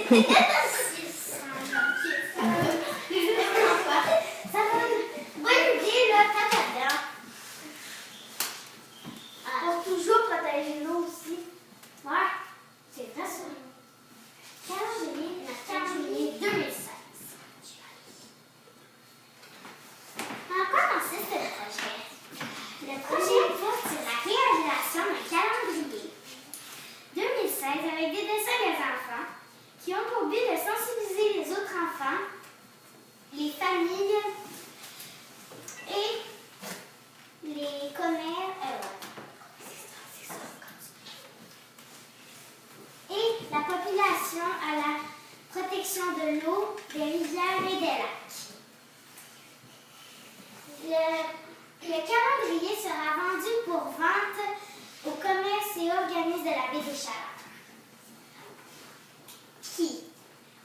Ça va. Bonne idée, là, tape là-dedans. Pour toujours protéger l'eau aussi. Ouais, c'est vrai ça. 15 juillet 2016. On a commencé ce projet. Le projet, en fait, c'est la réalisation d'un calendrier 2016 avec des dessins des enfants qui ont pour but de sensibiliser les autres enfants, les familles et les commerces et la population à la protection de l'eau, des rivières et des lacs. Le calendrier sera vendu pour vente aux commerces et organismes de la baie des Chaleurs. Qui?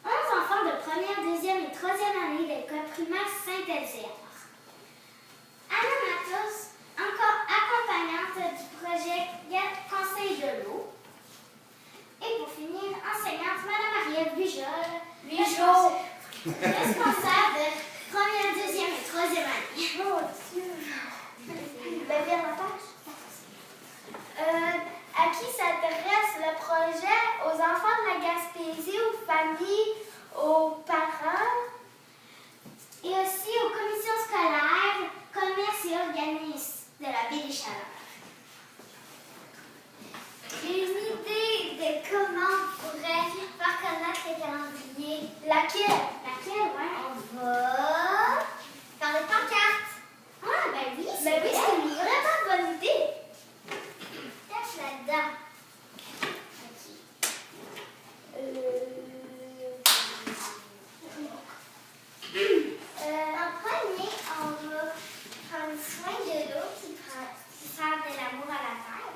11 enfants de première, deuxième et troisième année de l'école primaire Saint-Elzéar. Anna Matos, encore accompagnante du projet Conseil de l'eau. Et pour finir, enseignante, Mme Arielle Bujol, responsable de première, deuxième et troisième année. Mon Dieu! Ben, vers la page. À qui s'adresse le projet? Aux enfants de la Gaspésie, aux familles, aux parents et aussi aux commissions scolaires, commerces et organismes de la baie des Chaleurs. Une idée de comment on pourrait faire connaître le calendrier. Laquelle? Laquelle, ouais. On va faire les pancartes. Ah, ben oui, c'est vraiment une bonne idée. Tâche là-dedans. En premier, on va prendre soin de l'eau qui sert de l'amour à la terre.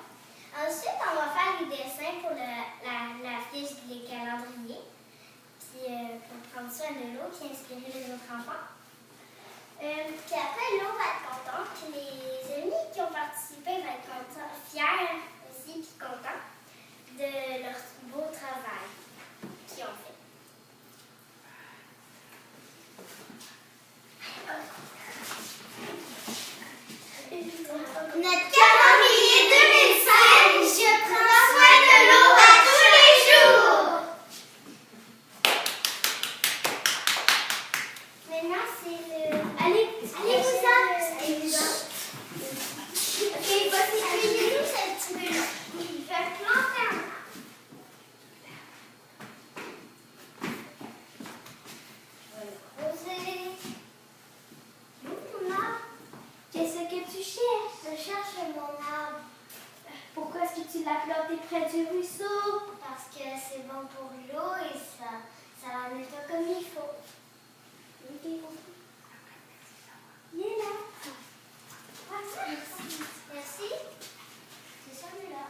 Ensuite, on va faire les dessins pour la fiche des calendriers. Puis pour prendre soin de l'eau qui inspire les autres enfants. Puis après, l'eau va être contente. Puis les amis qui ont participé vont être contents, fiers aussi, puis contents de leur beau travail qu'ils ont fait. Notre calendrier 2016, je prends soin de l'eau à tous les jours. Maintenant, c'est le... Allez-vous-en. Ok, voici nous, ce petit peu-là. Je vais planter un arbre. Roser. Où mon arbre? Qu'est-ce que tu cherches? Je cherche mon arbre. Pourquoi est-ce que tu l'as planté près du ruisseau? Parce que c'est bon pour l'eau et ça la nettoie comme il faut. Ok, il est là. Merci. C'est celui-là.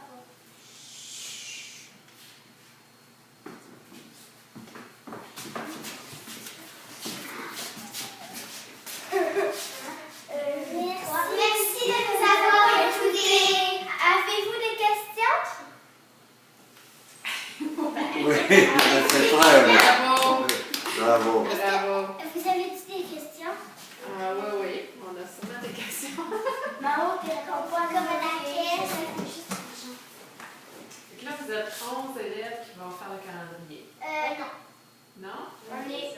Merci de nous avoir écoutés. Avez-vous des questions? Oui, c'est très bien. Bravo. Bravo. Vous avez-tu des questions? Oui, on a sûrement des questions. Mao, puis on voit comme la caisse. Donc là, vous êtes 11 élèves qui vont faire le calendrier. Non. Non? On est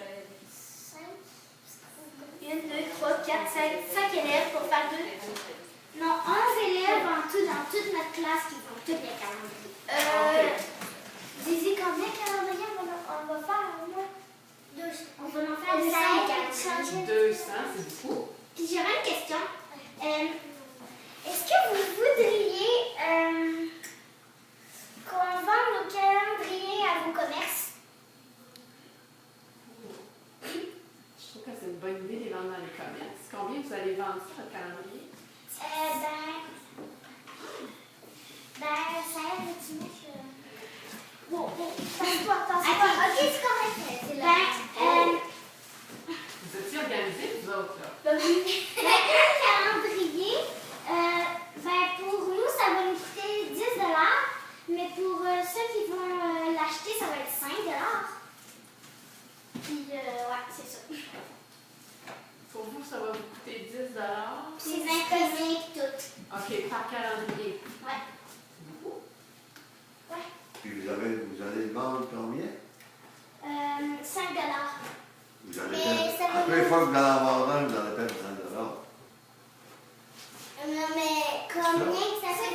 5, 1, 2, 3, 4, 5 élèves pour faire 2. Non, 11 élèves en tout dans toute notre classe qui font tous les calendriers. Zizi, combien de calendriers on va faire, là? 200. On va en faire 5. 200, c'est beaucoup. Puis j'aurais une question. Est-ce que vous voudriez qu'on vende nos calendriers à vos commerces? Je trouve que c'est une bonne idée de les vendre dans les commerces. Combien vous allez vendre ça, votre calendrier? Ça aide, tu mets que... Bon, passe-toi. Ok, c'est correct. Vous étiez organisés, vous autres, là? Un calendrier, pour nous, ça va nous coûter 10 $, mais pour ceux qui vont l'acheter, ça va être 5 $. Puis, ouais, c'est ça. Pour vous, ça va vous coûter 10 C'est imprimé et tout. OK, par calendrier. Ouais. C'est beaucoup. Ouais. Puis vous allez le vendre combien? 5 Vous allez Mais perdre. ça va À chaque fois que vous allez en vendre un, vous allez perdre 5 Non, mais combien que ça fait?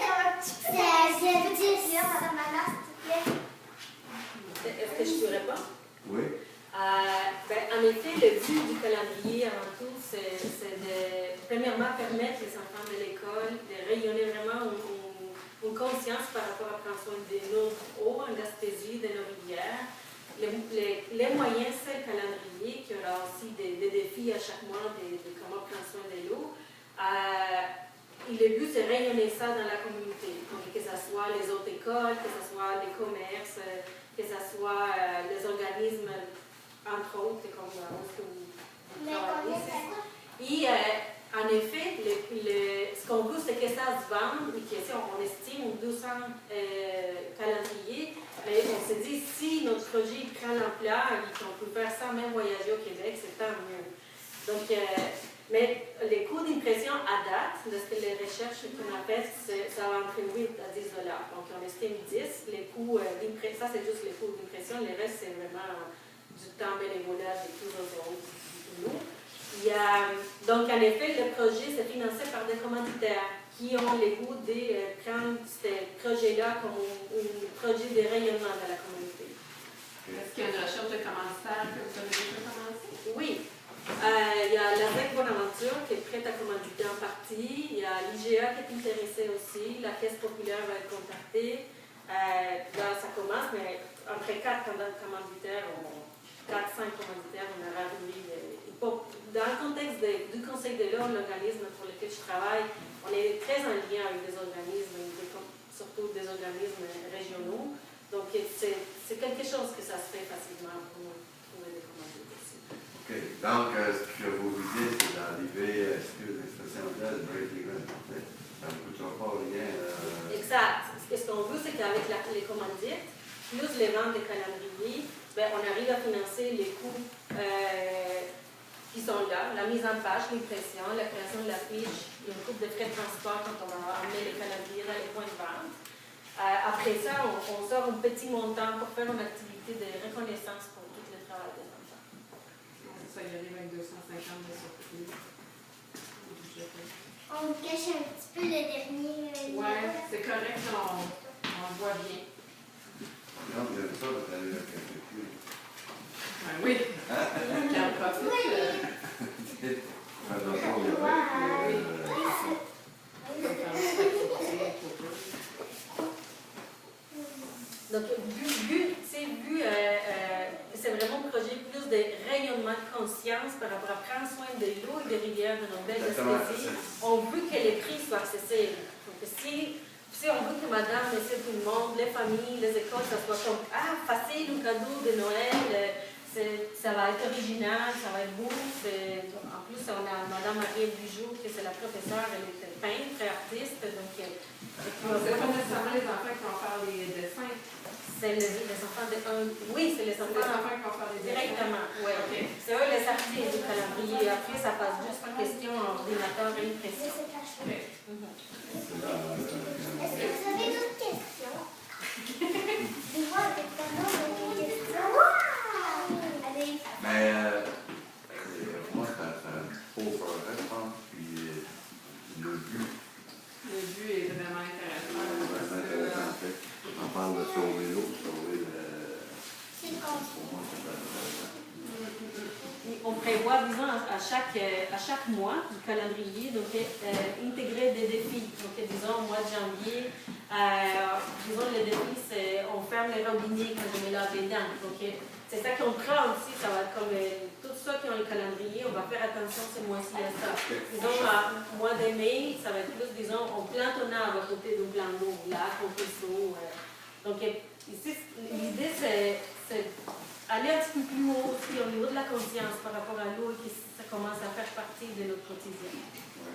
C'est à 10. Madame Manas, s'il te plaît. Est-ce que je peux répondre? Oui. En effet, le but du calendrier avant tout, c'est de, premièrement, permettre les enfants de l'école de rayonner vraiment une conscience par rapport à prendre soin de nos eaux en Gaspésie, de nos rivières. Les moyens, c'est le calendrier, qui aura aussi des défis à chaque mois de comment prendre soin de l'eau. Le but, c'est rayonner ça dans la communauté, donc, que ce soit les autres écoles, que ce soit les commerces, que ce soit les organismes, entre autres, comme ce que vous travaillez. Et en effet, ce qu'on veut, c'est que ça se vende, et que si on estime 200 calendriers, mais on s'est dit, si notre projet prend l'ampleur et qu'on peut faire ça même voyager au Québec, c'est tant mieux. Donc, mais les coûts d'impression à date, de ce que les recherches qu'on a faites, ça va entre 8 à 10 $. Donc, on estime 10. Les coûts d'impression, ça c'est juste les coûts d'impression. Le reste, c'est vraiment du temps bénévolat de tous nos autres. Donc, en effet, le projet, c'est financé par des commanditaires qui ont le goût de prendre ce projet-là comme un projet de rayonnement de la communauté. Est-ce qu'il y a une recherche de commanditaires que vous avez déjà commencé? Oui. Il y a la REC Bonaventure qui est prête à commanditer en partie. Il y a l'IGA qui est intéressée aussi. La Caisse populaire va être contactée. Là, ça commence, mais après 4 commanditaires, 4-5 commanditaires, on aura arrivé. Dans le contexte du Conseil de l'Ordre, l'organisme pour lequel je travaille, on est très en lien avec des organismes, surtout des organismes régionaux. Donc, c'est quelque chose que ça se fait facilement pour nous trouver des commanditaires. OK. Donc, ce que vous visez, c'est d'arriver à ce que l'expression-là, le break-even, ça ne coûtera pas rien. Exact. Ce qu'on veut, c'est qu'avec les commandites, plus les ventes de calendriers, ben, on arrive à financer les coûts qui sont là, la mise en page, l'impression, la création de la fiche, il y a une coupe de frais de transport quand on va emmener les calendriers dans les points de vente. Après ça, on sort un petit montant pour faire une activité de reconnaissance pour tout le travail des enfants. Ça y arrive avec 250 de surprise. On cache un petit peu le dernier. Oui, c'est correct, on le voit bien. Non, vous avez ça, vous allez le calculer. Ben oui. Qui en profite. Donc, c'est vraiment un projet plus de rayonnement de conscience par rapport à prendre soin de l'eau et des rivières de nos belles Gaspésie. On veut que les prix soient accessibles. Donc, si on veut que madame, monsieur, tout le monde, les familles, les écoles, ça soit comme facile, un cadeau de Noël, ça va être original, ça va être beau. En plus, on a madame Marie Bujoux, qui c'est la professeure, elle est peintre et artiste. Donc, c'est pas nécessairement les enfants qui vont faire les dessins. c'est les enfants de oui, c'est les enfants qui vont faire les dessins. directement. Ouais. Okay. C'est eux les artistes du calendrier. Après, ça passe juste en question ordinateur et impression. Okay. Est-ce que vous avez d'autres questions? Je vois avec ta main d'autres questions. Allez. Mais moi, c'est un faux projet, je pense. Puis le but, Le but est vraiment intéressant. on parle de sauver l'eau, sauver le. C'est Pour moi, c'est pas intéressant. On prévoit, disons, à chaque mois du calendrier, donc intégrer des défis. Donc, disons, au mois de janvier, disons, le défi, c'est on ferme les robinets quand je mets lave les dents. Donc, c'est ça qu'on prend aussi, ça va être comme tous ceux qui ont le calendrier, on va faire attention ce mois-ci à ça. Disons, au mois de mai, ça va être plus, disons, on plante un arbre à côté d'un plan d'eau, là, on peut s'eau. Donc, ici, l'idée, c'est aller un petit peu plus haut aussi au niveau de la conscience par rapport à l'eau et que ça commence à faire partie de notre quotidien. Ouais.